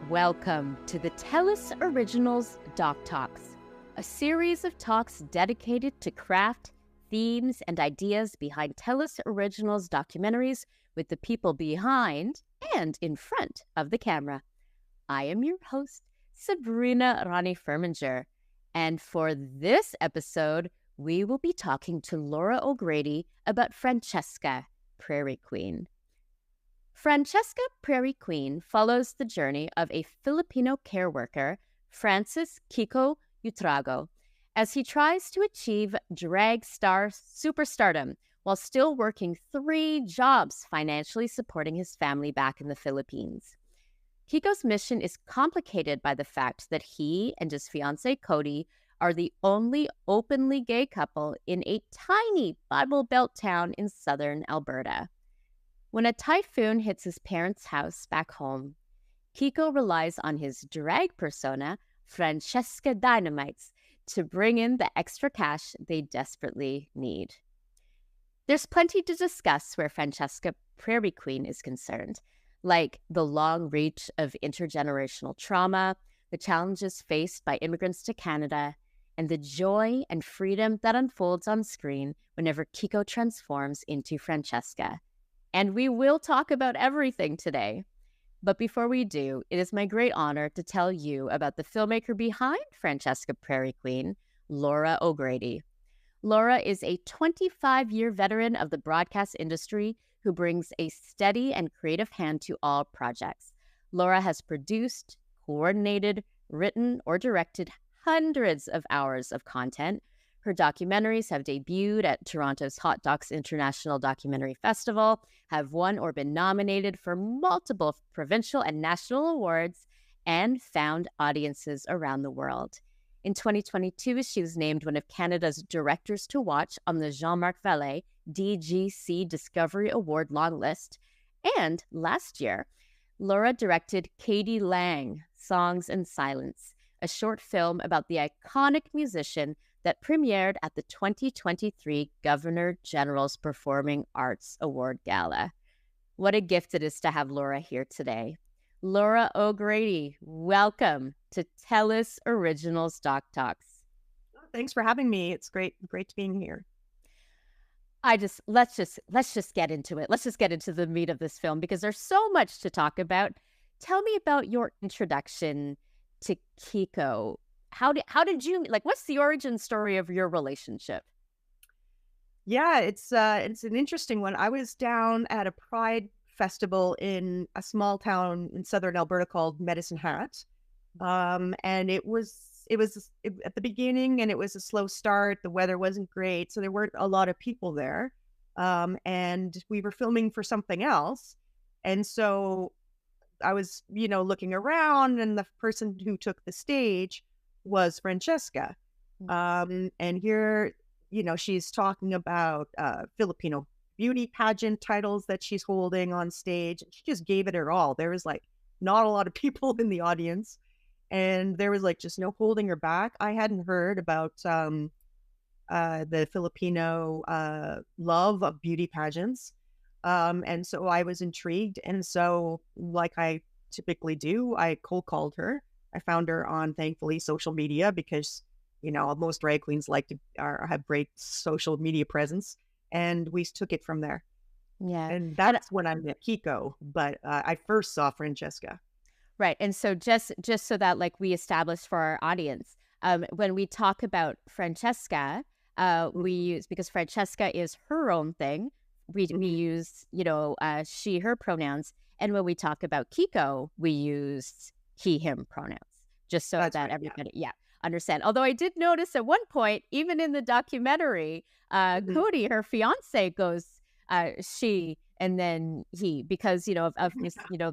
Welcome to the TELUS Originals DocTalks, a series of talks dedicated to craft, themes, and ideas behind TELUS Originals documentaries with the people behind and in front of the camera. I am your host, Sabrina Rani Furminger, and for this episode, we will be talking to Laura O'Grady about Francheska Prairie Queen. Francheska Prairie Queen follows the journey of a Filipino care worker, Francis Kiko Utrago, as he tries to achieve drag star superstardom while still working 3 jobs financially supporting his family back in the Philippines. Kiko's mission is complicated by the fact that he and his fiancée Cody are the only openly gay couple in a tiny Bible Belt town in southern Alberta. When a typhoon hits his parents' house back home, Kiko relies on his drag persona, Francheska Dynamites, to bring in the extra cash they desperately need. There's plenty to discuss where Francheska Prairie Queen is concerned, like the long reach of intergenerational trauma, the challenges faced by immigrants to Canada, and the joy and freedom that unfolds on screen whenever Kiko transforms into Francheska. And we will talk about everything today. But before we do, it is my great honor to tell you about the filmmaker behind Francheska Prairie Queen, Laura O'Grady. Laura is a 25-year veteran of the broadcast industry who brings a steady and creative hand to all projects. Laura has produced, coordinated, written, or directed hundreds of hours of content. Her documentaries have debuted at Toronto's Hot Docs International Documentary Festival, have won or been nominated for multiple provincial and national awards, and found audiences around the world. In 2022, she was named one of Canada's directors to watch on the Jean-Marc Vallée DGC Discovery Award long list. And last year, Laura directed Katie Lang, Songs and Silence, a short film about the iconic musician that premiered at the 2023 Governor General's Performing Arts Award Gala. What a gift it is to have Laura here today. Laura O'Grady, welcome to TELUS Originals DocTalks. Thanks for having me. It's great to be here. Let's just get into it. Let's just get into the meat of this film because there's so much to talk about. Tell me about your introduction to Kiko. How did you, what's the origin story of your relationship? Yeah, it's an interesting one. I was down at a Pride festival in a small town in southern Alberta called Medicine Hat. And it was at the beginning, and it was a slow start. The weather wasn't great, so there weren't a lot of people there. And we were filming for something else. And so I was, looking around, and the person who took the stage was Francheska. And here, she's talking about Filipino beauty pageant titles that she's holding on stage. She just gave it her all. There was not a lot of people in the audience, and there was just no holding her back. I hadn't heard about the Filipino love of beauty pageants. And so I was intrigued. And so, like I typically do, I cold called her. I found her on, thankfully, social media because, most drag queens like to have great social media presence. And we took it from there. Yeah. And that's when I met Kiko. But I first saw Francheska. Right. And so just so that we established for our audience, when we talk about Francheska, we use, because Francheska is her own thing, we use, she, her pronouns. And when we talk about Kiko, we use he, him pronouns, just so that everybody, understand. Although I did notice at one point, even in the documentary, Cody, her fiance, goes she and then he, because of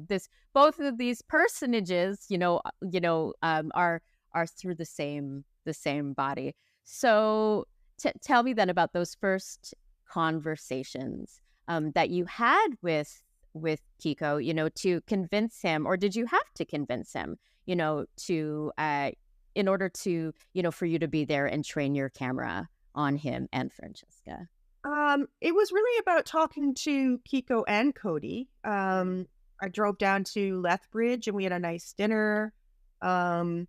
this, both of these personages are through the same body. So tell me then about those first conversations that you had with Kiko, to convince him, or did you have to convince him, to in order to, for you to be there and train your camera on him and Francheska? It was really about talking to Kiko and Cody. I drove down to Lethbridge and we had a nice dinner, um,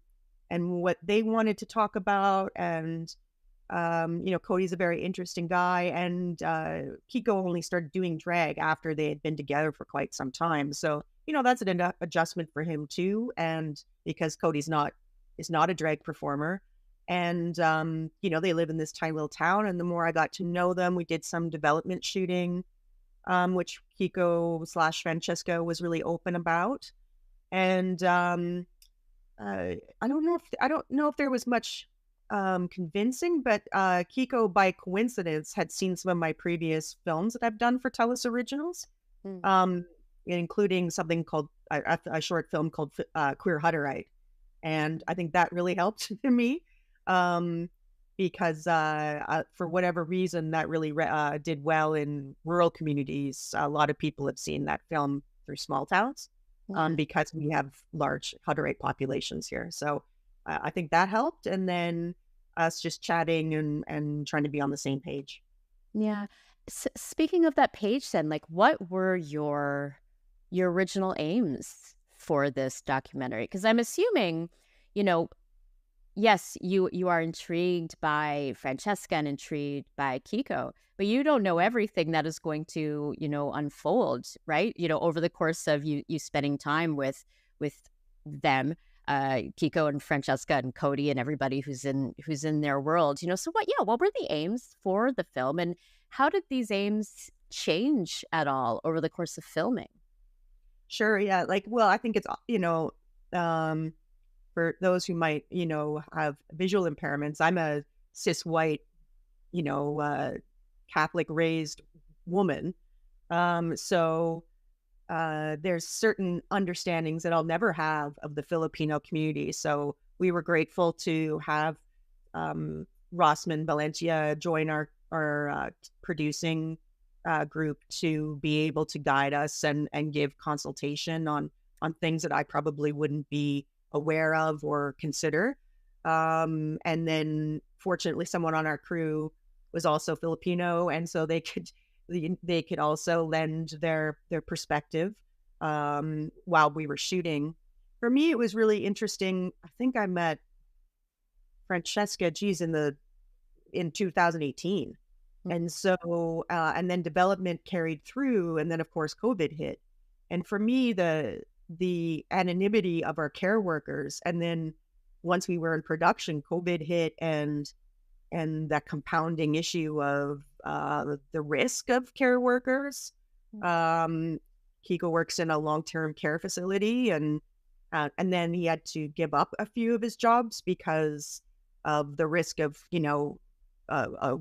and what they wanted to talk about. And, Cody's a very interesting guy. And Kiko only started doing drag after they had been together for quite some time. So, that's an adjustment for him too. And because is not a drag performer. And, they live in this tiny little town. And the more I got to know them, we did some development shooting, which Kiko / Francheska was really open about. And I don't know if there was much convincing, but Kiko, by coincidence, had seen some of my previous films that I've done for TELUS Originals, Mm. including something called a short film called Queer Hutterite. And I think that really helped me, because for whatever reason, that really did well in rural communities. A lot of people have seen that film through small towns, Yeah. because we have large Hutterite populations here. So I think that helped. And then us just chatting and trying to be on the same page. Yeah. Speaking of that page, then, like, what were your original aims for this documentary? Because I'm assuming, you know, yes, you are intrigued by Francheska and intrigued by Kiko, but you don't know everything that is going to, unfold, right? Over the course of you spending time with them, Kiko and Francheska and Cody and everybody who's in their world. So what were the aims for the film, and how did these aims change at all over the course of filming? Sure. Yeah. Well, I think it's, um, for those who might, have visual impairments. I'm a cis white, Catholic raised woman. So there's certain understandings that I'll never have of the Filipino community. So we were grateful to have Rossman Valencia join our producing group to be able to guide us and give consultation on things that I probably wouldn't be aware of or consider. And then fortunately someone on our crew was also Filipino, and so they could also lend their perspective while we were shooting. For me, it was really interesting. I think I met Francheska, in 2018. And so, and then development carried through, and then of course COVID hit. And for me, the anonymity of our care workers, and then once we were in production, COVID hit, and that compounding issue of the risk of care workers. Kiko works in a long-term care facility, and then he had to give up a few of his jobs because of the risk of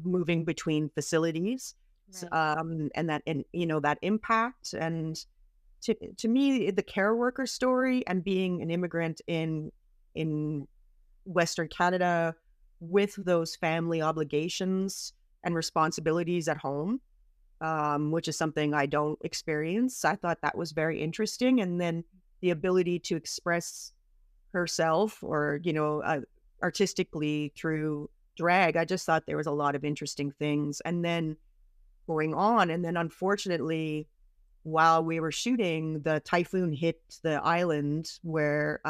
moving between facilities, Right. and that impact. And to me, the care worker story, and being an immigrant in Western Canada with those family obligations and responsibilities at home, which is something I don't experience. I thought that was very interesting. And then the ability to express herself, or, artistically through drag, I just thought there was a lot of interesting things. And then going on, and then unfortunately, while we were shooting, the typhoon hit the island where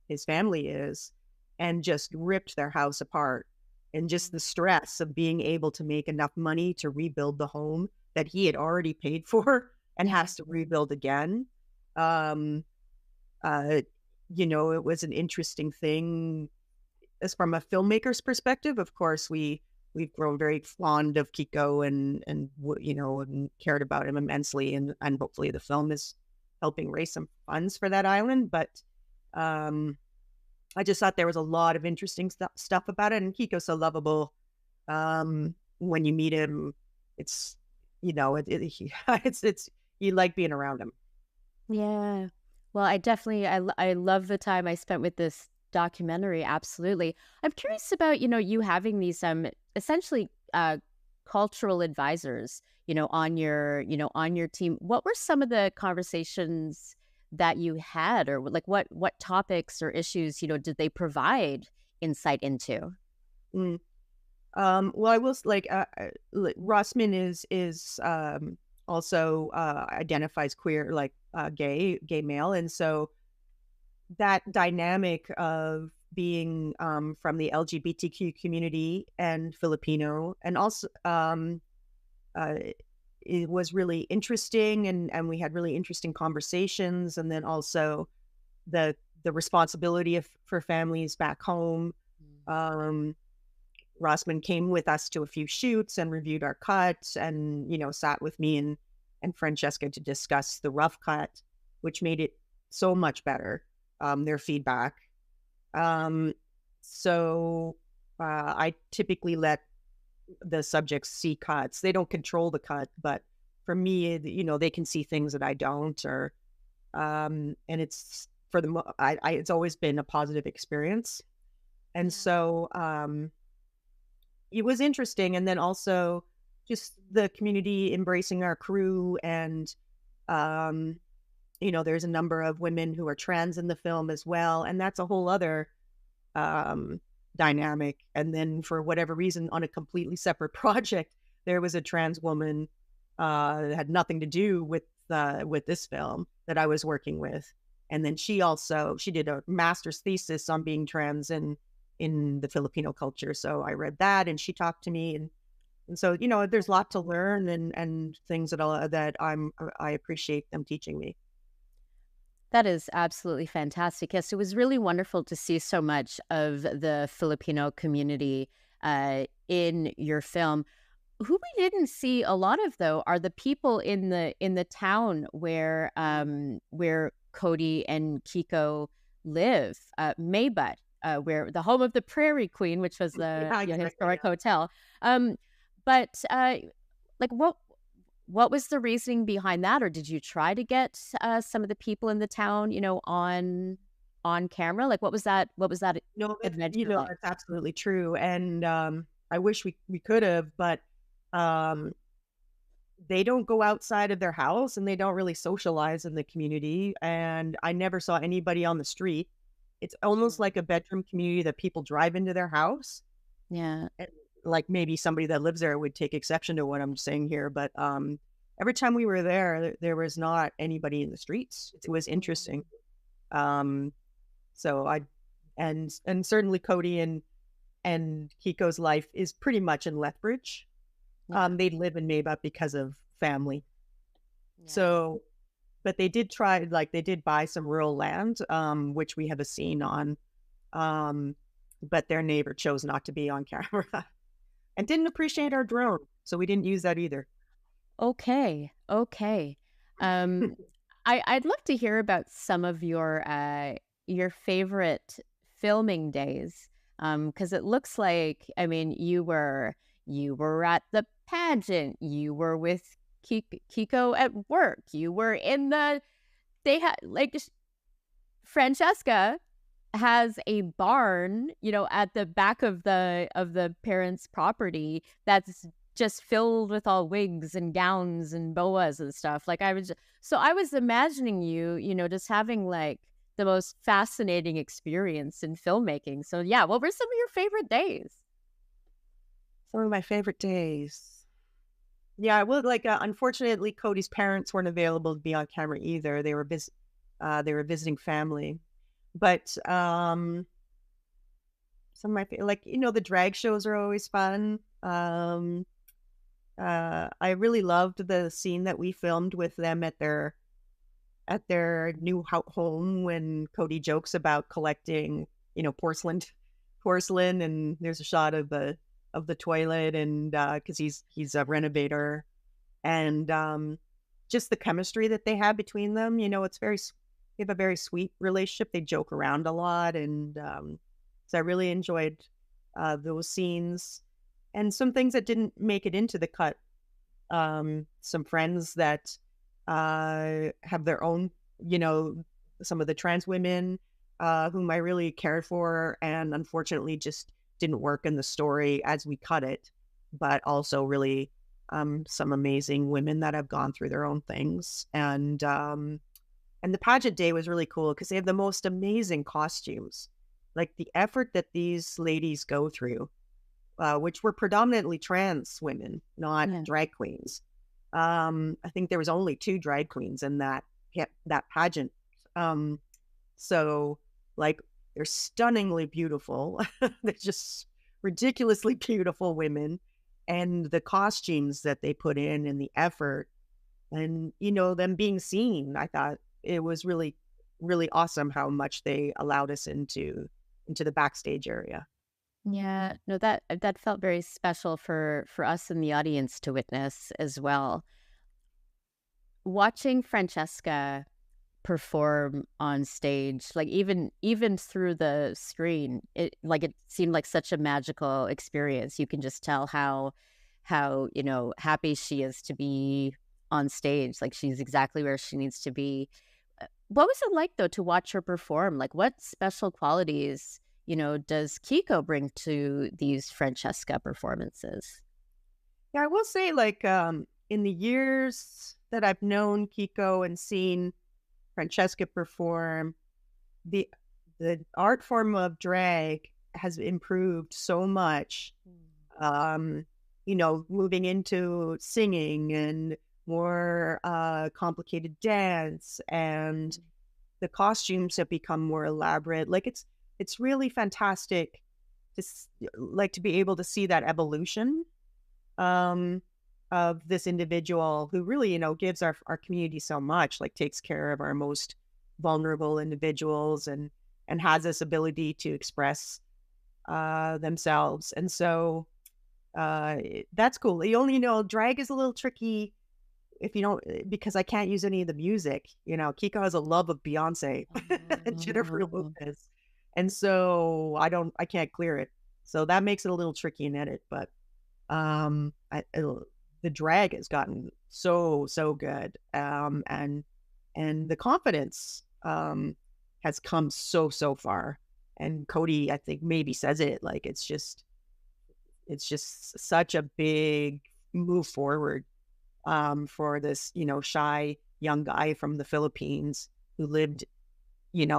his family is, and just ripped their house apart. And just the stress of being able to make enough money to rebuild the home that he had already paid for and has to rebuild again. Um, it was an interesting thing. As from a filmmaker's perspective, of course, we've grown very fond of Kiko, and cared about him immensely, and hopefully the film is helping raise some funds for that island. But I just thought there was a lot of interesting stuff about it, and Kiko's so lovable. When you meet him, it's it's you like being around him. Yeah. Well, I definitely I love the time I spent with this documentary. Absolutely. I'm curious about, you having these essentially cultural advisors, on your team. What were some of the conversations that you had, or like what topics or issues, did they provide insight into? Mm. Well, I will Rossman is also identifies queer, like gay male, and so that dynamic of being from the LGBTQ community and Filipino, and also uh, it was really interesting, and we had really interesting conversations, and then also the responsibility for families back home. Um, Rossman came with us to a few shoots and reviewed our cut, and sat with me and Francheska to discuss the rough cut, which made it so much better. Their feedback. So I typically let the subjects see cuts. They don't control the cut, but for me, they can see things that I don't, or and it's for the it's always been a positive experience, and so it was interesting. And then also just the community embracing our crew, and there's a number of women who are trans in the film as well, and that's a whole other dynamic. And then for whatever reason, on a completely separate project, there was a trans woman that had nothing to do with this film that I was working with, and then she did a master's thesis on being trans in the Filipino culture. So I read that, and she talked to me, and so there's a lot to learn, and things that I appreciate them teaching me. That is absolutely fantastic. Yes, it was really wonderful to see so much of the Filipino community in your film. Who we didn't see a lot of, though, are the people in the town where Cody and Kiko live, Maybut, where the home of the Prairie Queen, which was the historic hotel. But like, what was the reasoning behind that? Or did you try to get some of the people in the town, on camera? Like, what was that No, adventure like? that's absolutely true. And I wish we could have, but they don't go outside of their house, and they don't really socialize in the community. And I never saw anybody on the street. It's almost like a bedroom community that people drive into their house. Yeah. And like maybe somebody that lives there would take exception to what I'm saying here, but every time we were there was not anybody in the streets. It was interesting. So and certainly Cody and Kiko's life is pretty much in Lethbridge. Yeah. They live in Maybut because of family. Yeah. So, but they did buy some rural land, which we have a scene on. But their neighbor chose not to be on camera and didn't appreciate our drone. So we didn't use that either. Okay. I'd love to hear about some of your favorite filming days, because it looks like, I mean, you were at the pageant, you were with Kiko at work, you were in they had like Francheska has a barn, at the back of the parents' property that's just filled with all wigs and gowns and boas and stuff. Like I was imagining you, just having like the most fascinating experience in filmmaking. So yeah, what were some of your favorite days? Some of my favorite days. Yeah, well, like unfortunately, Cody's parents weren't available to be on camera either. They were visiting family. But some of my like the drag shows are always fun. I really loved the scene that we filmed with them at their new home, when Cody jokes about collecting porcelain, and there's a shot of the toilet, and because he's a renovator, and just the chemistry that they have between them. They have a very sweet relationship. They joke around a lot, and so I really enjoyed those scenes, and some things that didn't make it into the cut. Some friends that have their own, some of the trans women whom I really cared for, and unfortunately just didn't work in the story as we cut it, but also really some amazing women that have gone through their own things. And the pageant day was really cool because they have the most amazing costumes. Like the effort that these ladies go through, which were predominantly trans women, not drag queens. I think there was only 2 drag queens in that that pageant. Um, so like they're stunningly beautiful. They're just ridiculously beautiful women, and the costumes that they put in and the effort and, them being seen. I thought it was really, really awesome how much they allowed us into the backstage area. Yeah, no, that felt very special for us in the audience to witness as well. Watching Francheska perform on stage, like even through the screen, it seemed like such a magical experience. You can just tell how happy she is to be on stage. Like she's exactly where she needs to be. What was it like though to watch her perform? Like what special qualities, does Kiko bring to these Francheska performances? Yeah, I will say, like, in the years that I've known Kiko and seen Francesca perform, the the art form of drag has improved so much. Um, moving into singing and more complicated dance, and the costumes have become more elaborate. Like it's really fantastic like to be able to see that evolution um, of this individual who really, gives our community so much, like takes care of our most vulnerable individuals and has this ability to express themselves. And so that's cool. You only know drag is a little tricky if you don't because I can't use any of the music. Kiko has a love of Beyonce and Jennifer Oh. Lopez, and so I can't clear it. So that makes it a little tricky in edit, but the drag has gotten so good, and the confidence has come so far. And Cody, I think maybe says it like it's just such a big move forward for this shy young guy from the Philippines who lived in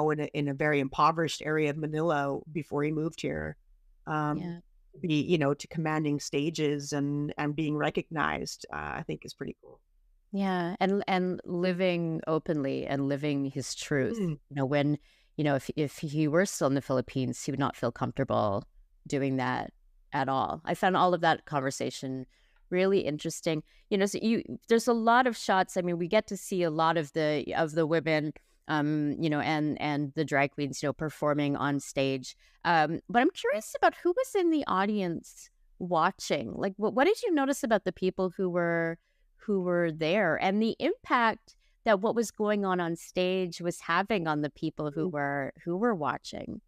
a very impoverished area of Manila before he moved here. Um, Yeah. to commanding stages and being recognized, I think is pretty cool. Yeah, and living openly and living his truth. Mm. When if he were still in the Philippines, he would not feel comfortable doing that at all. I found all of that conversation really interesting. So there's a lot of shots. I mean, we get to see a lot of the women, and the drag queens, performing on stage. But I'm curious about who was in the audience watching. Like, what did you notice about the people who were there and the impact that what was going on stage was having on the people who were watching?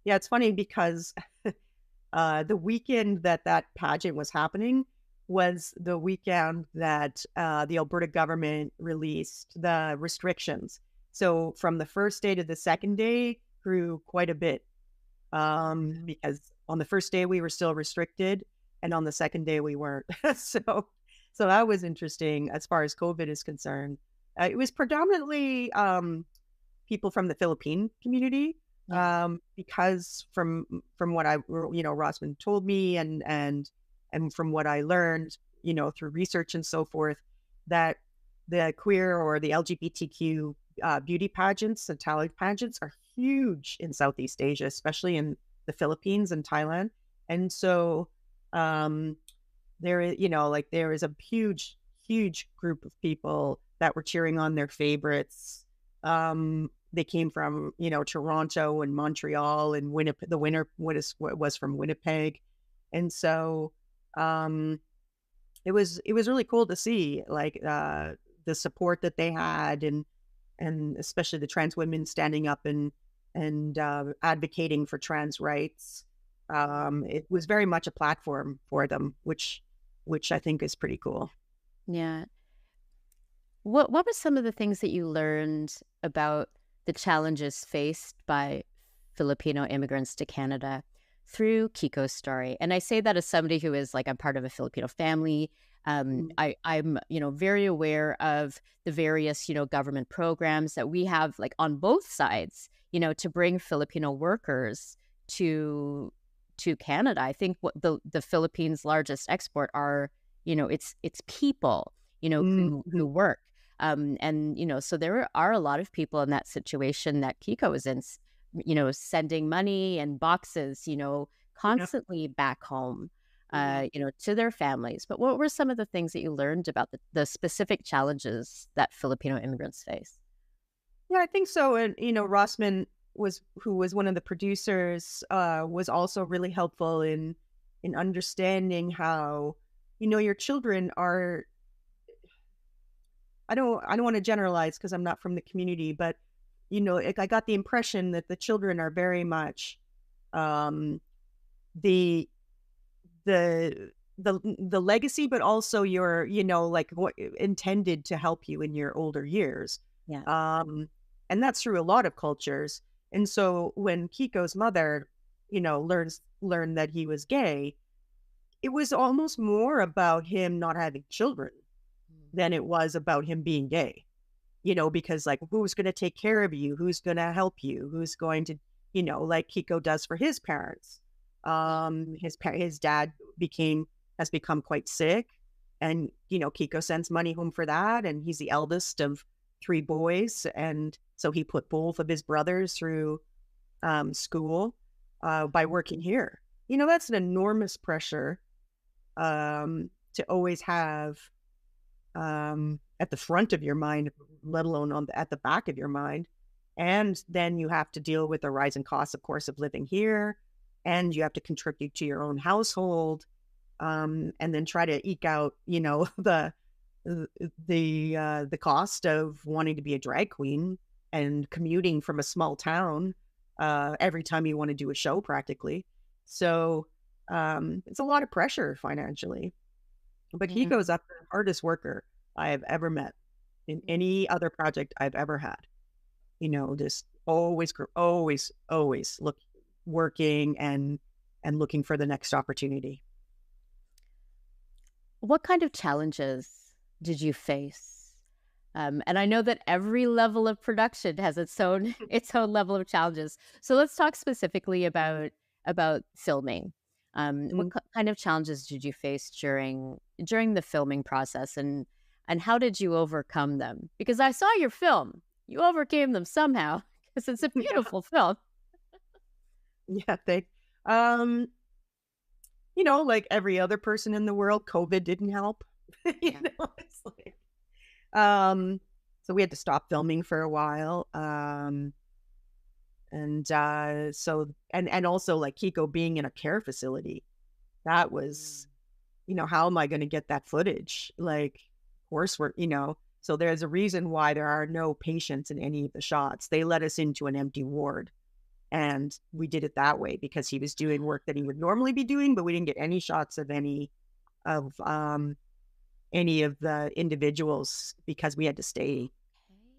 Yeah, it's funny because the weekend that pageant was happening was the weekend that the Alberta government released the restrictions. So from the first day to the second day grew quite a bit because on the first day we were still restricted, and on the second day we weren't. So that was interesting as far as COVID is concerned. It was predominantly people from the Philippine community Yeah. because from what Rosman told me and from what I learned through research and so forth, that the queer or the LGBTQ beauty pageants and talent pageants are huge in Southeast Asia, especially in the Philippines and Thailand. And so there is, like there is a huge group of people that were cheering on their favorites. They came from, Toronto and Montreal and Winnipeg. The winner was from Winnipeg. And so it was really cool to see like the support that they had and especially the trans women standing up and advocating for trans rights. It was very much a platform for them, which I think is pretty cool. Yeah. What were some of the things that you learned about the challenges faced by Filipino immigrants to Canada through Kiko's story? And I say that as somebody who is like, I'm part of a Filipino family. Mm. I'm very aware of the various government programs that we have like on both sides, to bring Filipino workers to Canada. I think what the Philippines' largest export are, it's people, Mm, who mhm. work. And, so there are a lot of people in that situation that Kiko was in, sending money and boxes, Yeah. constantly back home, Mhm. to their families. But what were some of the things that you learned about the specific challenges that Filipino immigrants face? Yeah, I think so. And Rossman who was one of the producers, was also really helpful in understanding how your children are. I don't want to generalize because I'm not from the community, but I got the impression that the children are very much um, the the legacy, but also your like what intended to help you in your older years. Yeah. And that's through a lot of cultures. And so when Kiko's mother, learned that he was gay, it was almost more about him not having children than it was about him being gay. Because like who's going to take care of you? Who's going to help you? Who's going to, like Kiko does for his parents. His dad has become quite sick, and Kiko sends money home for that, and he's the eldest of three boys, and so he put both of his brothers through school by working here. That's an enormous pressure to always have at the front of your mind, let alone at the back of your mind. And then you have to deal with the rising costs, of course, of living here, and you have to contribute to your own household, and then try to eke out, the cost of wanting to be a drag queen and commuting from a small town every time you want to do a show, practically. So it's a lot of pressure financially. But he Mhm. goes up the hardest worker I have ever met in any other project I've ever had. Just always working and looking for the next opportunity. What kind of challenges did you face? And I know that every level of production has its own its own level of challenges. So let's talk specifically about filming. What Mm. kind of challenges did you face during the filming process, and how did you overcome them? Because I saw your film, you overcame them somehow because it's a Yeah, beautiful film. yeah. Um, like every other person in the world, COVID didn't help. Yeah. It's like, um, so we had to stop filming for a while. And so and also like Kiko being in a care facility, that was, how am I going to get that footage? Like, of course so there's a reason why there are no patients in any of the shots. They let us into an empty ward, and we did it that way because he was doing work that he would normally be doing, but we didn't get any shots of of any of the individuals because we had to stay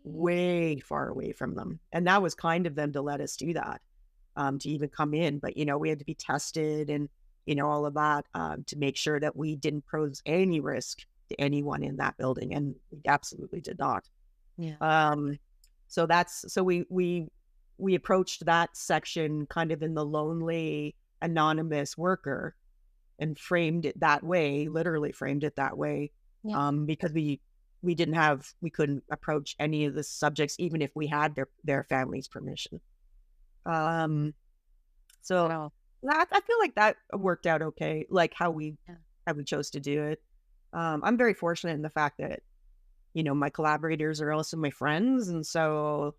way far away from them. And that was kind of them to let us do that, to even come in. But, we had to be tested and, all of that, to make sure that we didn't pose any risk to anyone in that building. And we absolutely did not. Yeah. So we approached that section kind of in the lonely, anonymous worker and framed it that way, literally framed it that way, Yeah. because we couldn't approach any of the subjects, even if we had their family's permission. Um, so Wow. I feel like that worked out okay, like Yeah. how we chose to do it. I'm very fortunate in the fact that my collaborators are also my friends, and so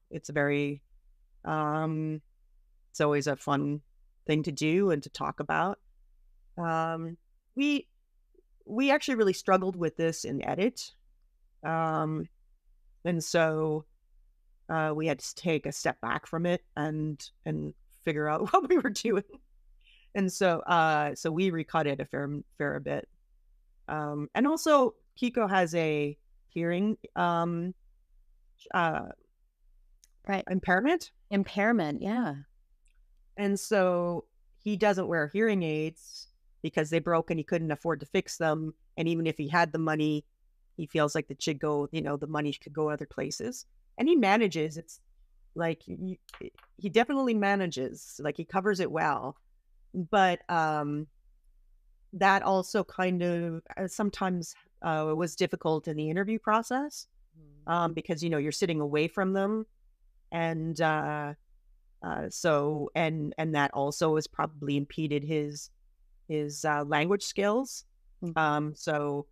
um, it's always a fun thing to do and to talk about. Um, we we actually really struggled with this in edit. Um, and so we had to take a step back from it and figure out what we were doing. And so we recut it a fair bit. And also Kiko has a hearing uh Right. impairment. Impairment. Yeah. And so he doesn't wear hearing aids because they broke and he couldn't afford to fix them. And even if he had the money, he feels like the money could go other places. And he manages. It's like he definitely manages. Like he covers it well. But that also kind of sometimes was difficult in the interview process because, you know, you're sitting away from them. And so, and that also has probably impeded his language skills. So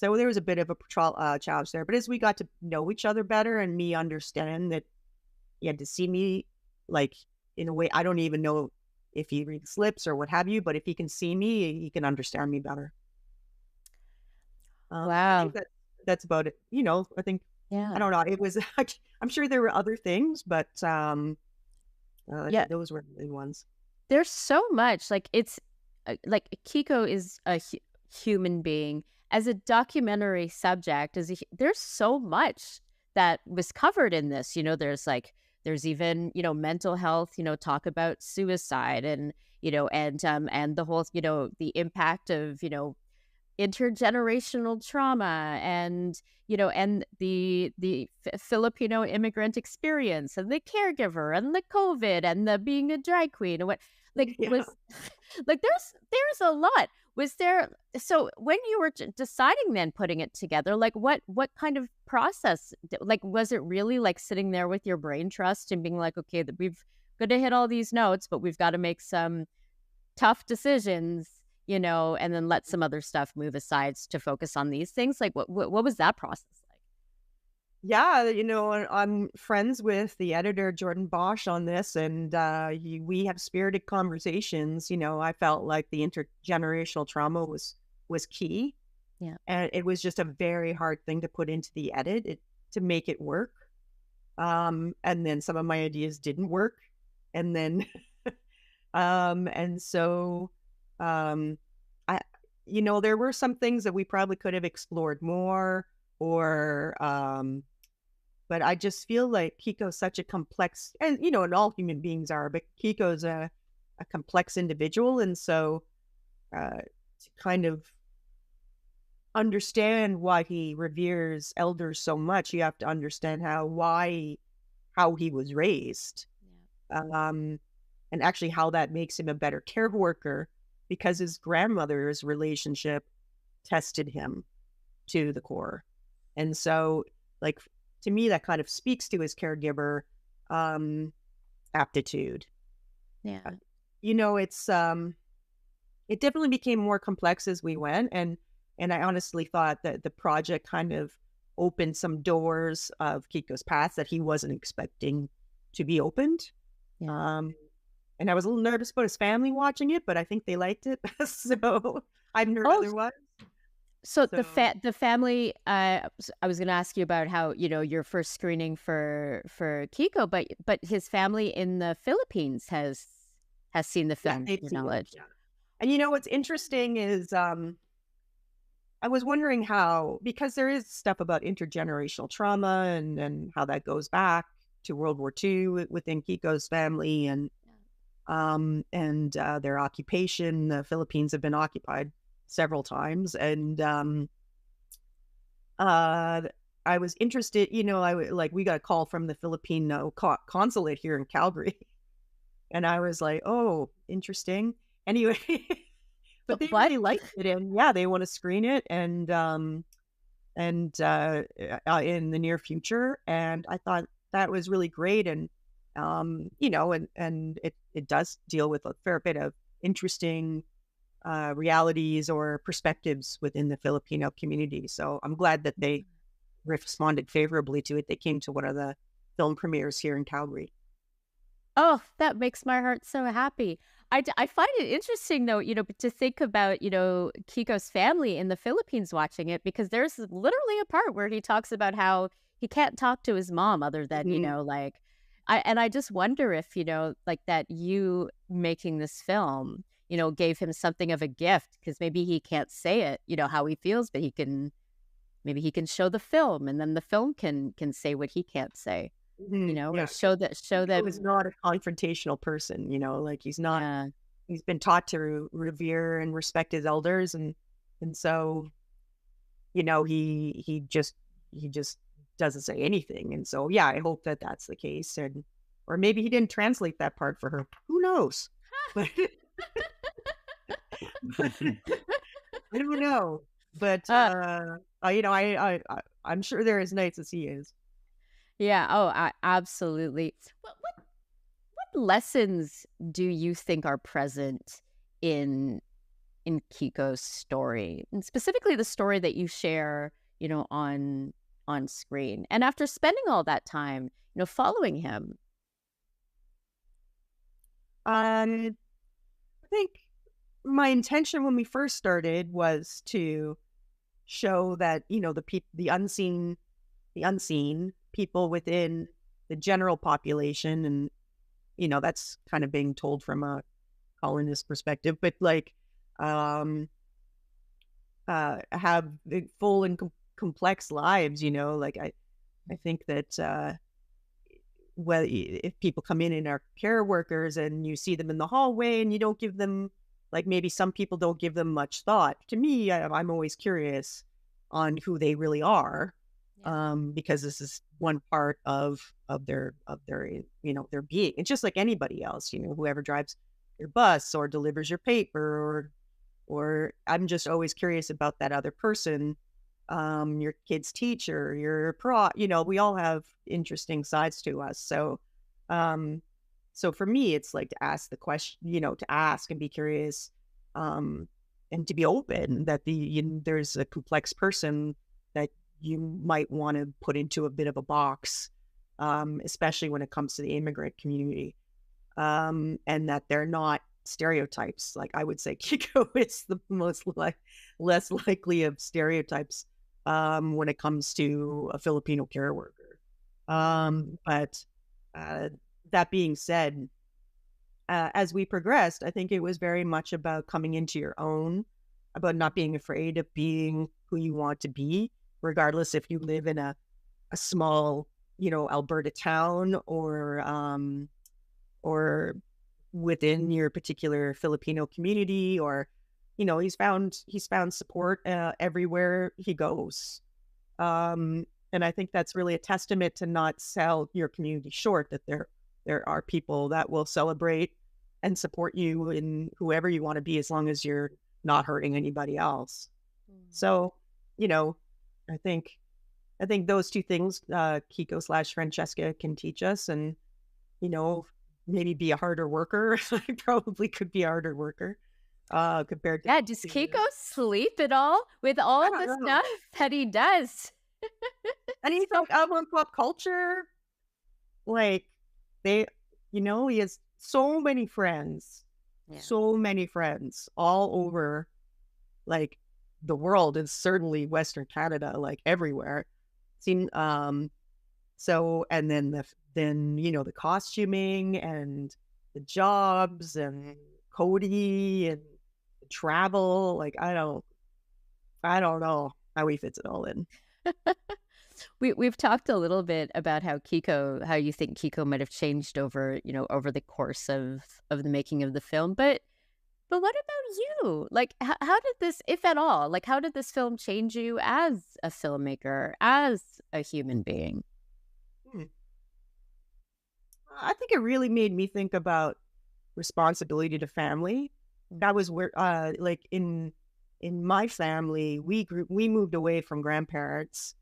there was a bit of a challenge there. But as we got to know each other better and me understand that he had to see me, like, in a way, I don't even know if he reads lips or what have you, but if he can see me, he can understand me better. I think Wow. that's about it. You know, I think, I Yeah. don't know. It was, I'm sure there were other things, but Yeah. those were the ones. There's so much, like, it's like Kiko is a human being. As a documentary subject, there's so much that was covered in this. You know, there's even, you know, mental health, you know, talk about suicide, and, you know, and the whole, you know, the impact of, you know, intergenerational trauma, and, you know, and the Filipino immigrant experience, and the caregiver, and the COVID, and the being a drag queen, and what, like, Yeah. was like, there's a lot. Was there, so when you were deciding, then putting it together, like, what kind of process, like, was it really like sitting there with your brain trust and being like, okay, we've got to hit all these notes, but we've got to make some tough decisions, you know, and then let some other stuff move aside to focus on these things? Like, what was that process like? Yeah, you know, I'm friends with the editor Jordan Bosch on this, and we have spirited conversations. You know, I felt like the intergenerational trauma was key, Yeah. and it was just a very hard thing to put into the edit to make it work. And then some of my ideas didn't work, and then and so I, you know, there were some things that we probably could have explored more, or but I just feel like Kiko's such a complex, and, you know, and all human beings are, but Kiko's a complex individual. And so to kind of understand why he reveres elders so much, you have to understand how he was raised. And actually how that makes him a better care worker, because his grandmother's relationship tested him to the core. And so, like, to me, that kind of speaks to his caregiver aptitude. Yeah. You know, it definitely became more complex as we went, and I honestly thought that the project kind of opened some doors of Kiko's past that he wasn't expecting to be opened. Yeah. And I was a little nervous about his family watching it, but I think they liked it. So I've heard Oh, otherwise. so So the family, I was going to ask you about how, you know, your first screening for Kiko, but his family in the Philippines has seen the yeah, film, to they've your seen it. knowledge. Yeah. And you know what's interesting is I was wondering how, because there is stuff about intergenerational trauma and how that goes back to World War II within Kiko's family, and their occupation. The Philippines have been occupied several times, and I was interested. You know, like, we got a call from the Filipino consulate here in Calgary, and I was like, "Oh, interesting." Anyway, but they What? really liked it, and yeah, they want to screen it, and in the near future. And I thought that was really great, and you know, and it does deal with a fair bit of interesting realities or perspectives within the Filipino community. So I'm glad that they responded favorably to it. They came to one of the film premieres here in Calgary. Oh, that makes my heart so happy. I find it interesting, though, you know, to think about, you know, Kiko's family in the Philippines watching it, because there's literally a part where he talks about how he can't talk to his mom other than, you Mhm. know, like, I just wonder if, you know, like, that you making this film, you know, gave him something of a gift, because maybe he can't say it, you know, how he feels, but maybe he can show the film, and then the film can say what he can't say, you Mhm. know, or Yeah. show that. Kiko is not a confrontational person, you know, like, he's not, Yeah. he's been taught to revere and respect his elders, and so, you know, he just doesn't say anything. And so, yeah, I hope that that's the case, and or maybe he didn't translate that part for her. Who knows? But I don't know. But Uh, you know, I'm sure they're as nice as he is. Yeah. Oh, absolutely. What lessons do you think are present in Kiko's story, and specifically the story that you share, on screen? And after spending all that time, following him. I think my intention when we first started was to show that, the unseen people within the general population, and that's kind of being told from a colonist perspective, but like have the full and complex lives. Like I think that well, if people come in and are care workers and you see them in the hallway and you don't give them, like, maybe some people don't give them much thought. To me, I'm always curious on who they really are, because this is one part of their their being. It's just like anybody else, whoever drives your bus or delivers your paper, or I'm just always curious about that other person, your kid's teacher, your we all have interesting sides to us. So for me, it's like to ask the question, to ask and be curious, and to be open that there's a complex person that you might want to put into a bit of a box, especially when it comes to the immigrant community, and that they're not stereotypes. Like, I would say Kiko is the less likely of stereotypes when it comes to a Filipino care worker. But that being said, as we progressed, I think it was very much about coming into your own, about not being afraid of being who you want to be, regardless if you live in a small, Alberta town, or within your particular Filipino community, or he's found support everywhere he goes. And I think that's really a testament to not sell your community short, that there are people that will celebrate and support you in whoever you want to be, as long as you're not hurting anybody else. So, I think those two things, Kiko / Francheska, can teach us, and, maybe be a harder worker. I probably could be a harder worker compared to. Yeah, does Kiko sleep at all with all the stuff that he does? And he's on pop culture, like he has so many friends, all over, like, the world, and certainly Western Canada, like everywhere. So, and then the costuming and the jobs and Cody and the travel, like I don't know how he fits it all in. We've talked a little bit about how you think Kiko might have changed over the course of the making of the film, but what about you? Like, how did this, if at all, like, how did this film change you as a filmmaker, as a human being? I think it really made me think about responsibility to family. That was where, like, in my family, we moved away from grandparents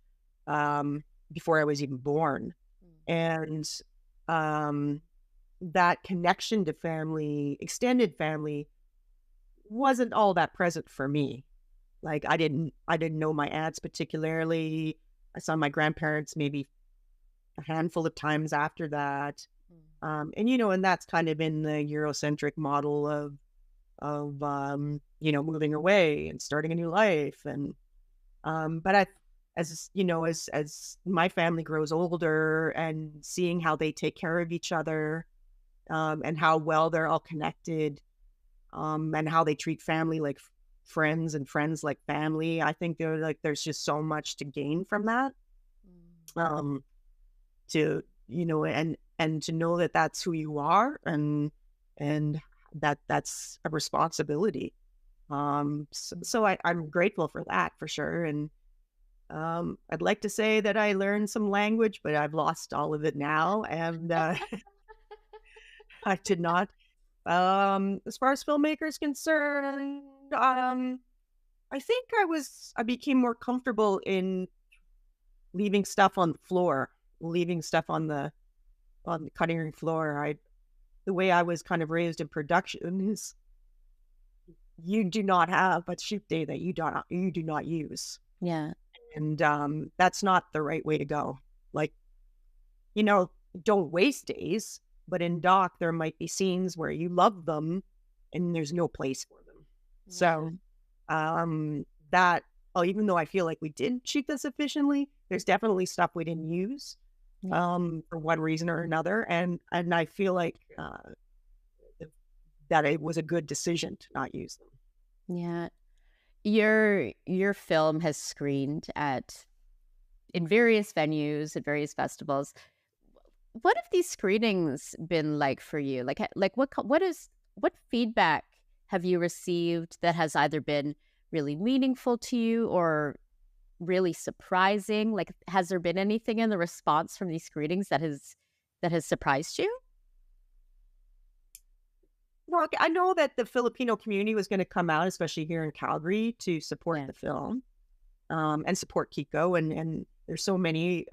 before I was even born, and that connection to family, extended family, wasn't all that present for me. Like, I didn't know my aunts particularly. I saw my grandparents maybe a handful of times after that. And and that's kind of in the Eurocentric model of moving away and starting a new life. And but as my family grows older, and seeing how they take care of each other, and how well they're all connected, and how they treat family like friends and friends like family, I think there's just so much to gain from that. To and to know that that's who you are, and that's a responsibility. So I'm grateful for that, for sure. And I'd like to say that I learned some language, but I've lost all of it now, and I did not. As far as filmmakers concerned, I think I became more comfortable in leaving stuff on the floor, leaving stuff on the cutting room floor. The way I was kind of raised in production is you do not have a shoot day that you do not use. Yeah. And that's not the right way to go. Like, don't waste days, but in doc, there might be scenes where you love them and there's no place for them. Yeah. So even though I feel like we did shoot this efficiently, there's definitely stuff we didn't use for one reason or another. And I feel like that it was a good decision to not use them. Yeah. Your film has screened in various venues, at various festivals. What have these screenings been like for you? Like what feedback have you received that has either been really meaningful to you or really surprising? Like, has there been anything in the response from these screenings that has surprised you? Well, I know that the Filipino community was going to come out, especially here in Calgary, to support the film and support Kiko. And there's so many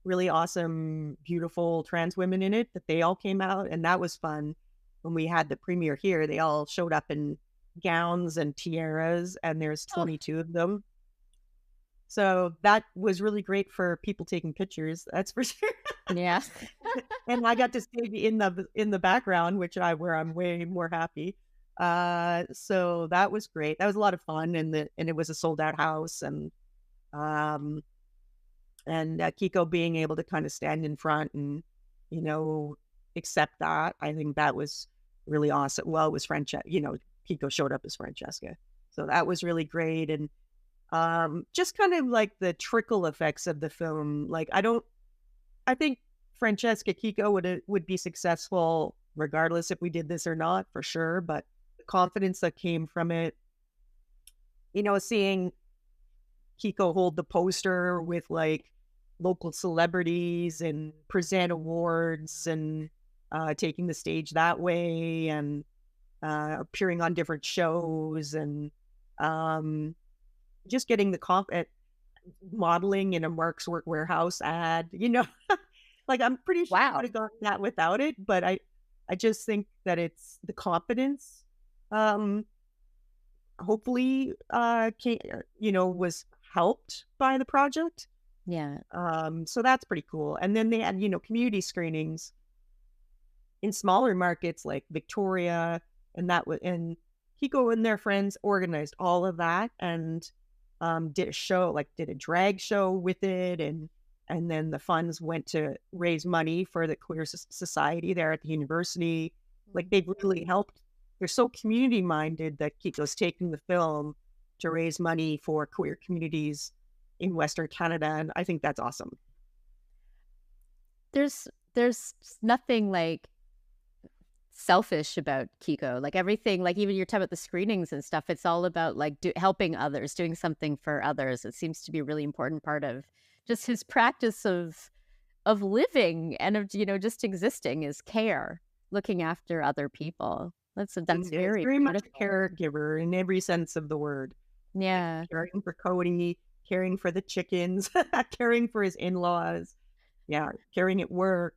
really awesome, beautiful trans women in it that they all came out. And that was fun. When we had the premiere here, they all showed up in gowns and tiaras, and there's 22 of them. So that was really great for people taking pictures. That's for sure. Yeah. And I got to stay in the background, where I'm way more happy. So that was great. That was a lot of fun, and it was a sold out house, and Kiko being able to kind of stand in front and accept that. I think that was really awesome. Well, it was Francesca. Kiko showed up as Francheska, so that was really great. And just kind of like the trickle effects of the film. Like I think Francheska Kiko would be successful regardless if we did this or not, for sure. But the confidence that came from it, seeing Kiko hold the poster with like local celebrities and present awards and taking the stage that way, and appearing on different shows, and just getting the modeling in a Mark's Work Warehouse ad, like I'm pretty sure I would have gotten that without it, but I just think that it's the confidence, hopefully, was helped by the project. Yeah. So that's pretty cool. And then they had, community screenings in smaller markets like Victoria, and and Kiko and their friends organized all of that, and did a drag show with it, and then the funds went to raise money for the queer society there at the university. Like, they've really helped. They're so community minded that Kiko's taking the film to raise money for queer communities in Western Canada, and I think that's awesome. There's nothing like selfish about Kiko. Like, everything, like even you're talking about the screenings and stuff, it's all about like helping others, doing something for others. It seems to be a really important part of just his practice of living and of just existing, is care, looking after other people. That's very much a caregiver in every sense of the word. Yeah. Like, caring for Cody, caring for the chickens, caring for his in-laws. Yeah, caring at work,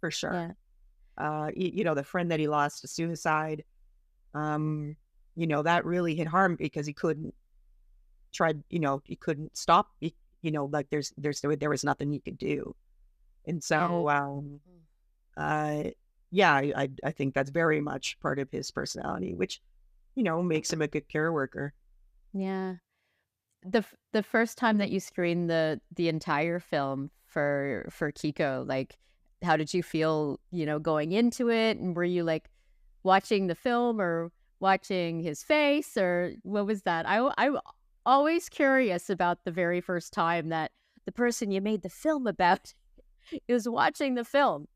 for sure. Yeah. The friend that he lost to suicide, that really hit hard because he couldn't stop, like there was nothing he could do. And so, I think that's very much part of his personality, which, makes him a good care worker. Yeah. The first time that you screened the entire film for Kiko, like, how did you feel, going into it? And were you like watching the film or watching his face, or what was that? I'm always curious about the very first time that the person you made the film about is watching the film.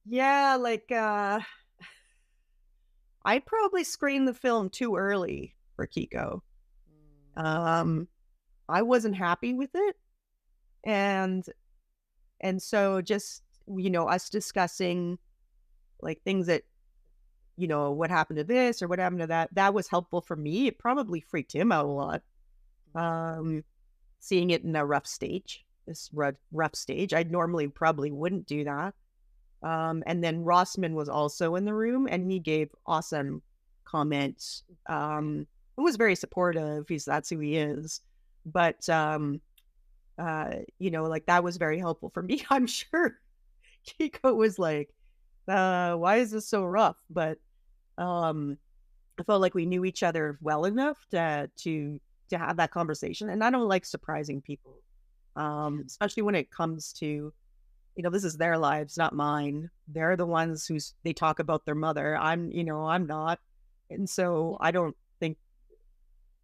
Yeah, like I probably screened the film too early for Kiko. I wasn't happy with it. And so just, us discussing like things that, what happened to this or what happened to that was helpful for me. It probably freaked him out a lot. seeing it in a rough stage, this rough stage. I normally probably wouldn't do that. And then Rossman was also in the room, and he gave awesome comments. He was very supportive. That's who he is. But like that was very helpful for me. I'm sure Kiko was like, why is this so rough? But I felt like we knew each other well enough to have that conversation. And I don't like surprising people, especially when it comes to, this is their lives, not mine. They're the ones they talk about their mother. I'm not. And so I don't think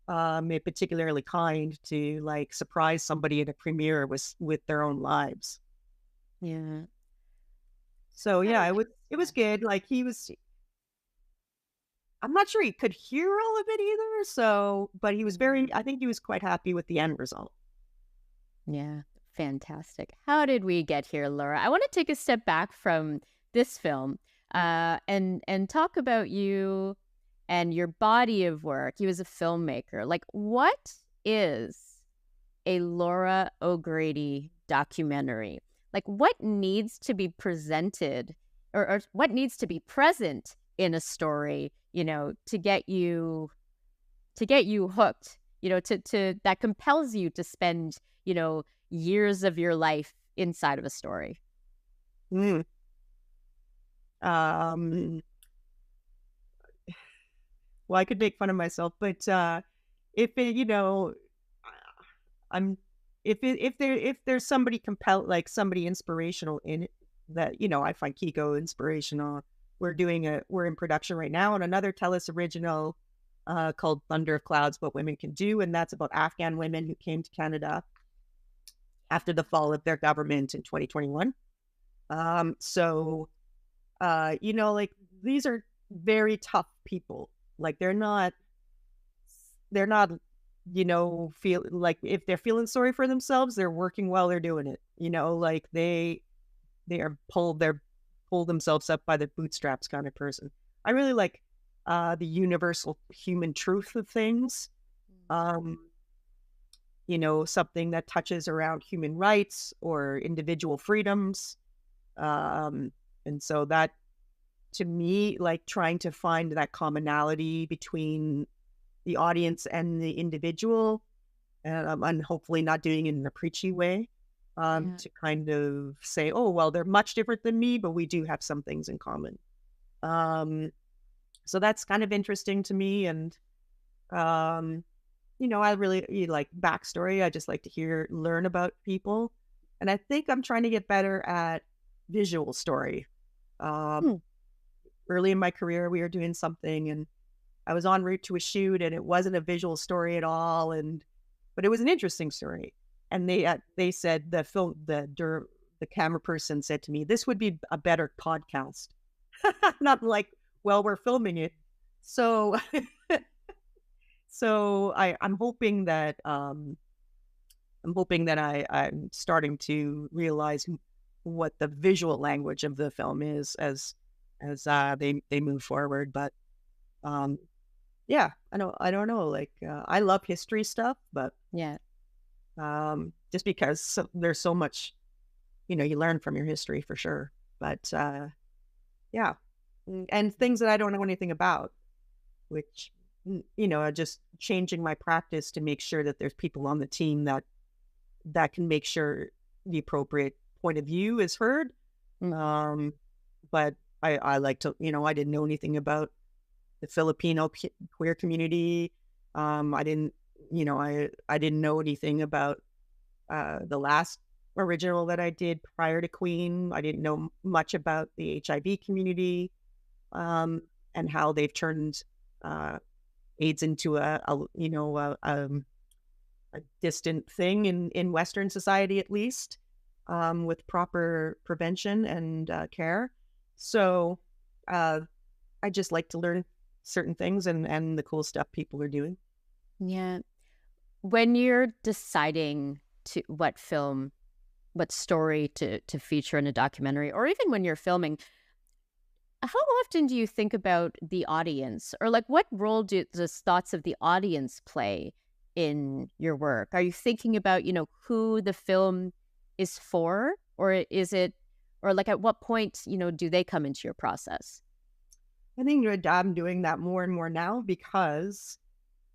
it particularly kind to like surprise somebody at a premiere with their own lives. Yeah. So yeah, it was good. Like I'm not sure he could hear all of it either. So, but he was I think he was quite happy with the end result. Yeah. Fantastic. How did we get here, Laura? I want to take a step back from this film and talk about you and your body of work. You as a filmmaker. Like, what is a Laura O'Grady documentary? Like, what needs to be presented or what needs to be present in a story, to get you hooked, to that compels you to spend, years of your life inside of a story? Well, I could make fun of myself, but if it, if there's somebody like somebody inspirational in it, that I find Kiko inspirational. We're in production right now on another TELUS original called Thunder of Clouds: What Women Can Do, and that's about Afghan women who came to Canada after the fall of their government in 2021. Like these are very tough people. Like they're not, feel like if they're feeling sorry for themselves, they're working while they're doing it. Like they pull themselves up by their bootstraps kind of person. I really like the universal human truth of things. Something that touches around human rights or individual freedoms. And so that, to me, like trying to find that commonality between the audience and the individual, and hopefully not doing it in a preachy way, to kind of say, oh, well, they're much different than me, but we do have some things in common. So that's kind of interesting to me. And, I really like backstory. I just like to learn about people. And I think I'm trying to get better at visual story. Early in my career, we were doing something and I was en route to a shoot and it wasn't a visual story at all. But it was an interesting story. And they said the camera person said to me, this would be a better podcast. And I'm like, well, we're filming it. So, I'm hoping that, I'm starting to realize what the visual language of the film is as they move forward. But, yeah, I don't know. Like, I love history stuff, but yeah, just because there's so much, you learn from your history for sure. But, yeah, and things that I don't know anything about, which, just changing my practice to make sure that there's people on the team that can make sure the appropriate point of view is heard. But I like to, I didn't know anything about the Filipino queer community. I didn't know anything about the last original that I did prior to Queen. I didn't know much about the HIV community, and how they've turned AIDS into a distant thing in Western society, at least, with proper prevention and care. So I just like to learn certain things and the cool stuff people are doing. Yeah. When you're deciding what story to feature in a documentary, or even when you're filming, how often do you think about the audience, or like what role does thoughts of the audience play in your work? Are you thinking about, who the film is for, or is it, or like at what point, do they come into your process? I think I'm doing that more and more now because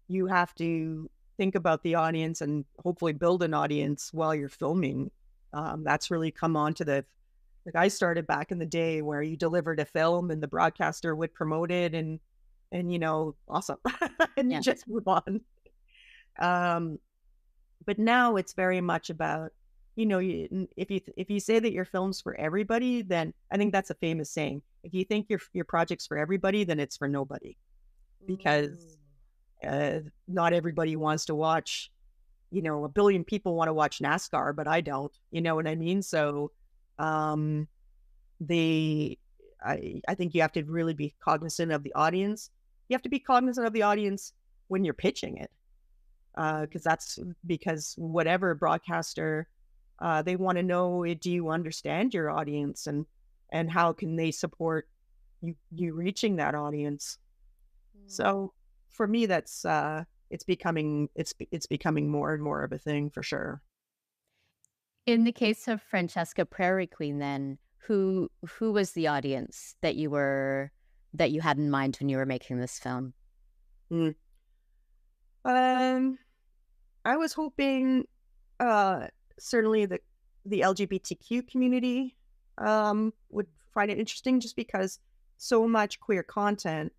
you have to think about the audience and hopefully build an audience while you're filming. That's really come on to like I started back in the day where you delivered a film and the broadcaster would promote it and awesome. And you Yeah. just move on. Um, but now it's very much about, if you say that your film's for everybody, then I think that's a famous saying. If you think your project's for everybody, then it's for nobody, because not everybody wants to watch. A billion people want to watch NASCAR, but I don't. You know what I mean? So, um, I think you have to really be cognizant of the audience. You have to be cognizant of the audience when you're pitching it, because whatever broadcaster, they want to know, do you understand your audience, and how can they support you reaching that audience? So for me, that's it's becoming more and more of a thing for sure. In the case of Francheska Prairie Queen, then who was the audience that you had in mind when you were making this film? Mm. Um, I was hoping, certainly the LGBTQ community would find it interesting, just because so much queer content,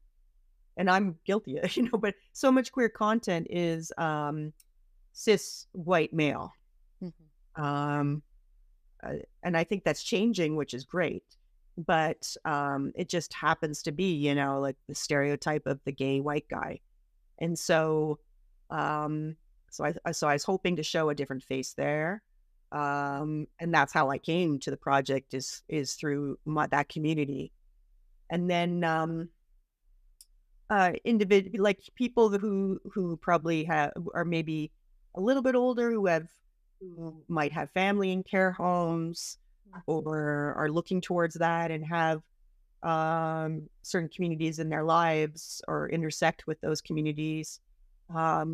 and I'm guilty, but so much queer content is cis white male. Mhm. Um, and I think that's changing, which is great. But it just happens to be, like the stereotype of the gay white guy. And so, um, so I was hoping to show a different face there. And that's how I came to the project, is through that community. And then, like people who probably are maybe a little bit older, who might have family in care homes, or are looking towards that and have certain communities in their lives or intersect with those communities,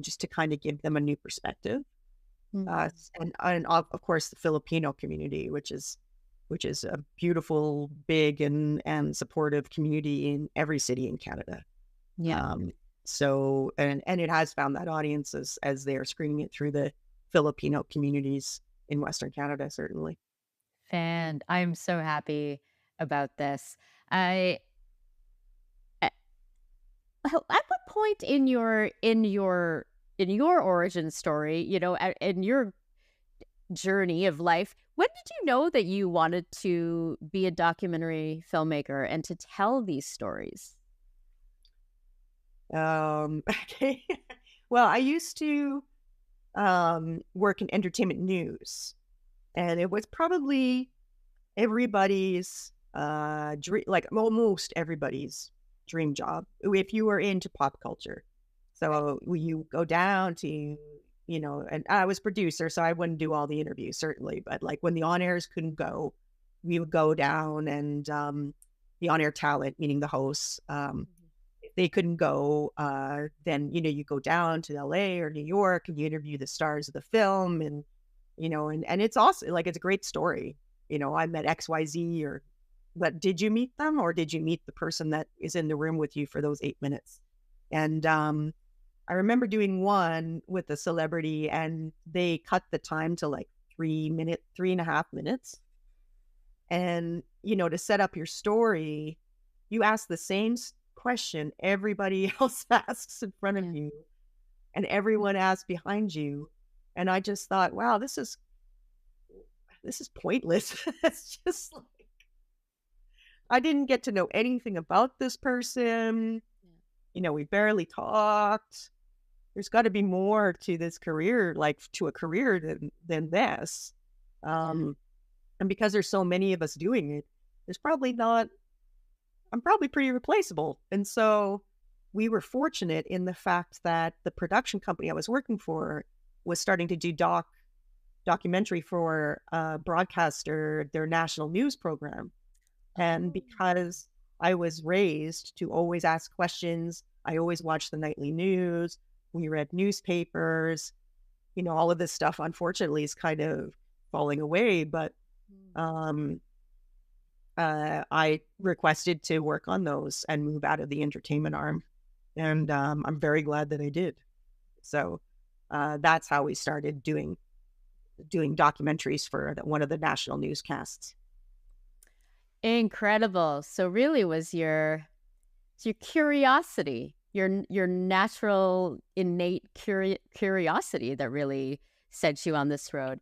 just to kind of give them a new perspective. Mhm. And of course the Filipino community, which is a beautiful, big, and supportive community in every city in Canada. Yeah. Um, so, and it has found that audience as they are screening it through the Filipino communities in Western Canada, certainly. I'm so happy about this. I at what point in your origin story, in your journey of life, when did you know that you wanted to be a documentary filmmaker and to tell these stories? Okay. Well, I used to work in entertainment news, and it was probably everybody's dream, like almost everybody's dream job if you were into pop culture. So you go down to, and I was producer, so I wouldn't do all the interviews, certainly, but like when the on airs couldn't go, we would go down, and the on air talent, meaning the hosts, if they couldn't go, then you go down to LA or New York and you interview the stars of the film, and it's awesome. Like, it's a great story. I met XYZ, but did you meet them, or did you meet the person that is in the room with you for those 8 minutes? And I remember doing one with a celebrity, and they cut the time to like 3.5 minutes. And, to set up your story, you ask the same question everybody else asks in front of Yeah. you, and everyone asks behind you. And I just thought, wow, this is pointless. It's just like, I didn't get to know anything about this person. We barely talked. There's got to be more to this career, like to a career than this. Yeah. Um, and because there's so many of us doing it, there's probably not, I'm probably pretty replaceable. And so we were fortunate in the fact that the production company I was working for was starting to do documentary for a broadcaster, their national news program. And Oh. because I was raised to always ask questions, I always watched the nightly news. we read newspapers, all of this stuff, unfortunately, is kind of falling away. But I requested to work on those and move out of the entertainment arm. And I'm very glad that I did. So that's how we started doing documentaries for one of the national newscasts. Incredible. So really was your curiosity, your natural innate curiosity that really set you on this road.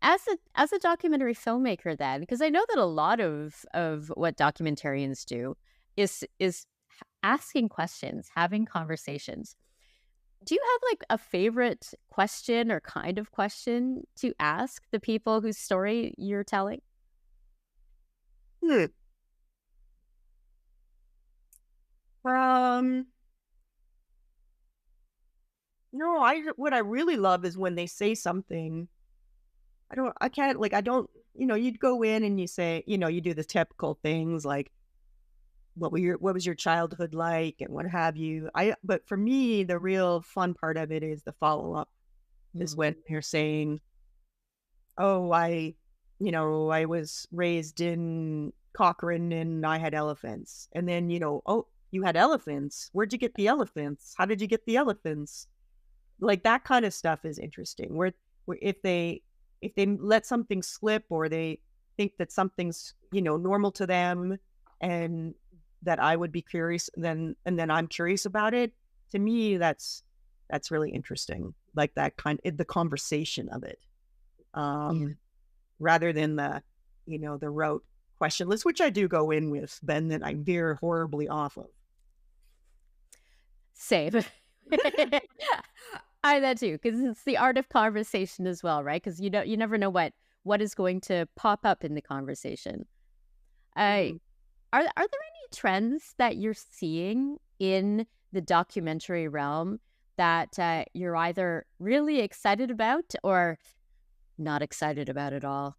As a documentary filmmaker then, because I know that a lot of what documentarians do is asking questions, having conversations. Do you have like a favorite question or kind of question to ask the people whose story you're telling? No, what I really love is when they say something. You'd go in and you say, you do the typical things like, what was your childhood like and what have you. But for me, the real fun part of it is the follow-up is when you're saying, oh, I was raised in Cochrane and I had elephants. And then, oh, you had elephants. Where'd you get the elephants? How did you get the elephants? Like that kind of stuff is interesting. Where if they let something slip or they think that something's, normal to them and that I would be curious, and then I'm curious about it. To me, that's really interesting. Like that the conversation of it, rather than the rote question list, which I do go in with, then that I veer horribly off of. Same. I that too, because it's the art of conversation as well, right? Because you never know what is going to pop up in the conversation. Are there any trends that you're seeing in the documentary realm that you're either really excited about or not excited about at all?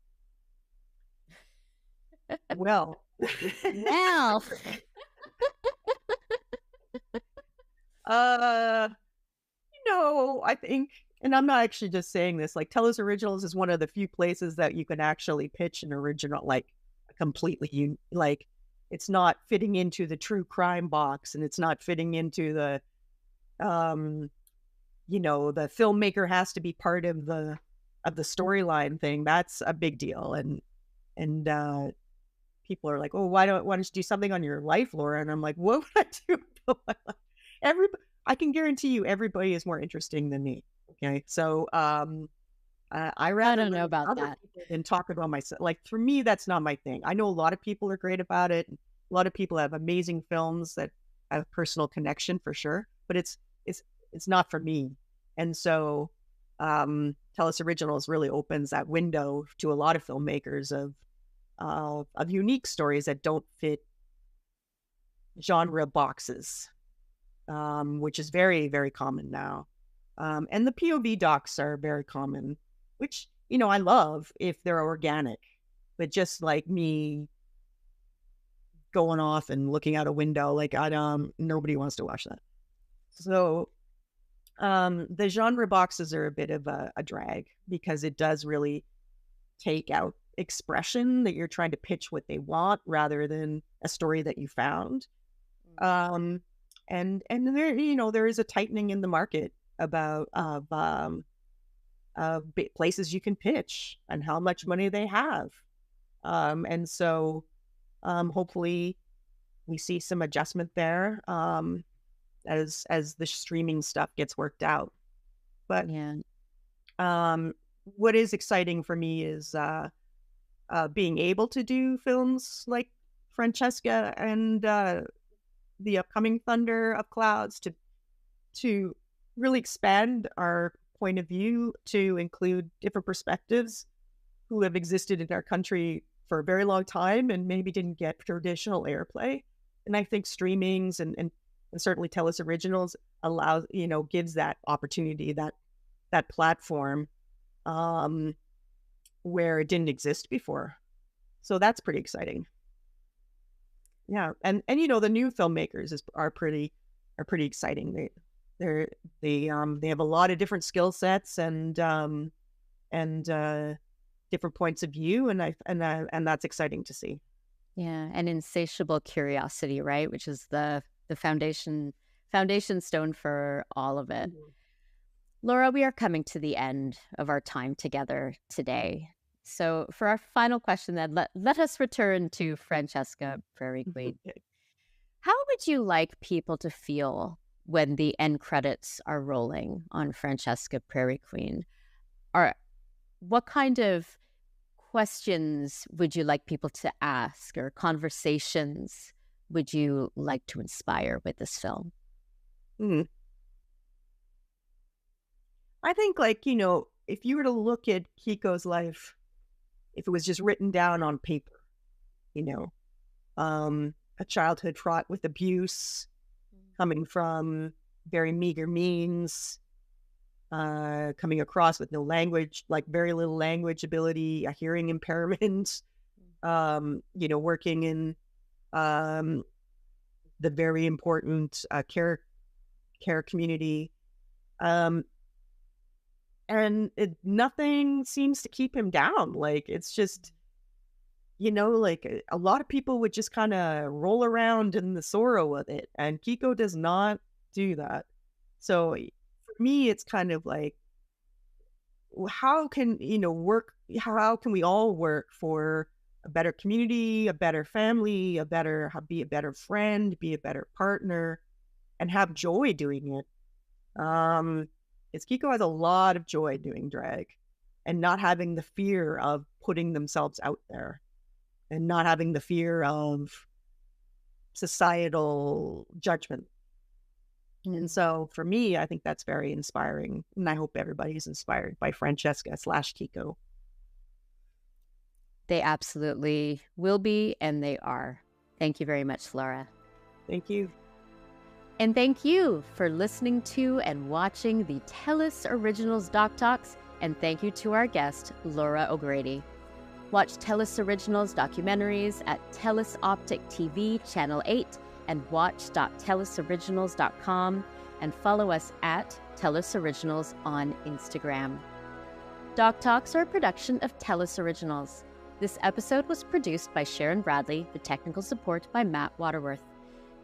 Well, I think, and I'm not actually just saying this, like TELUS Originals is one of the few places that you can actually pitch an original, like completely, like it's not fitting into the true crime box and it's not fitting into the, the filmmaker has to be part of the storyline thing. That's a big deal. And people are like, oh, why don't you do something on your life, Laura? And I'm like, what would I do about my life? I can guarantee you everybody is more interesting than me. Okay. So, I don't know about that and talk about myself. Like for me, that's not my thing. I know a lot of people are great about it. A lot of people have amazing films that have personal connection for sure, but it's not for me. And so, TELUS Originals really opens that window to a lot of filmmakers of unique stories that don't fit genre boxes, which is very, very common now. And the POV docs are very common, which, I love if they're organic, but just like me going off and looking out a window, like nobody wants to watch that. So, the genre boxes are a bit of a drag because it does really take out expression that you're trying to pitch what they want rather than a story that you found. And there, there is a tightening in the market about places you can pitch and how much money they have. And so hopefully we see some adjustment there as the streaming stuff gets worked out. But what is exciting for me is being able to do films like Francheska and the upcoming Thunder of Clouds to really expand our point of view to include different perspectives who have existed in our country for a very long time and maybe didn't get traditional airplay. And I think streamings and certainly TELUS Originals allows, gives that opportunity, that platform where it didn't exist before. So that's pretty exciting. Yeah. And the new filmmakers are pretty exciting. They have a lot of different skill sets and different points of view, and that's exciting to see. Yeah, and insatiable curiosity, right? Which is the foundation stone for all of it. Mhm. Laura, we are coming to the end of our time together today. So for our final question then, let us return to Francheska Prairie Queen. Okay. How would you like people to feel when the end credits are rolling on Francheska Prairie Queen? Or what kind of questions would you like people to ask, or conversations would you like to inspire with this film? Mhm. I think, like, if you were to look at Kiko's life, if it was just written down on paper, you know, a childhood fraught with abuse, coming from very meager means, coming across with no language, like very little language ability, a hearing impairment, working in um, the very important care community. Um, and nothing seems to keep him down. Like, it's just, like a lot of people would just kind of roll around in the sorrow of it. And Kiko does not do that. So for me, it's kind of like, how can, how can we all work for a better community, a better family, be a better friend, be a better partner, and have joy doing it? Is Kiko has a lot of joy doing drag and not having the fear of putting themselves out there and not having the fear of societal judgment. And so for me, I think that's very inspiring. And I hope everybody is inspired by Francheska/Kiko. They absolutely will be, and they are. Thank you very much, Laura. Thank you. And thank you for listening to and watching the TELUS Originals DocTalks, and thank you to our guest, Laura O'Grady. Watch TELUS Originals documentaries at TELUS Optik TV Channel 8 and watch.telusoriginals.com, and follow us at TELUS Originals on Instagram. DocTalks are a production of TELUS Originals. This episode was produced by Sharon Bradley, with technical support by Matt Waterworth.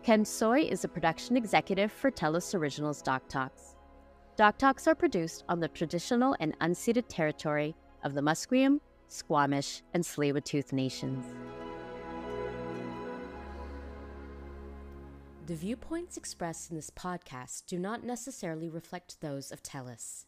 Ken Soy is a production executive for TELUS Originals DocTalks. DocTalks are produced on the traditional and unceded territory of the Musqueam, Squamish, and Tsleil-Waututh nations. The viewpoints expressed in this podcast do not necessarily reflect those of TELUS.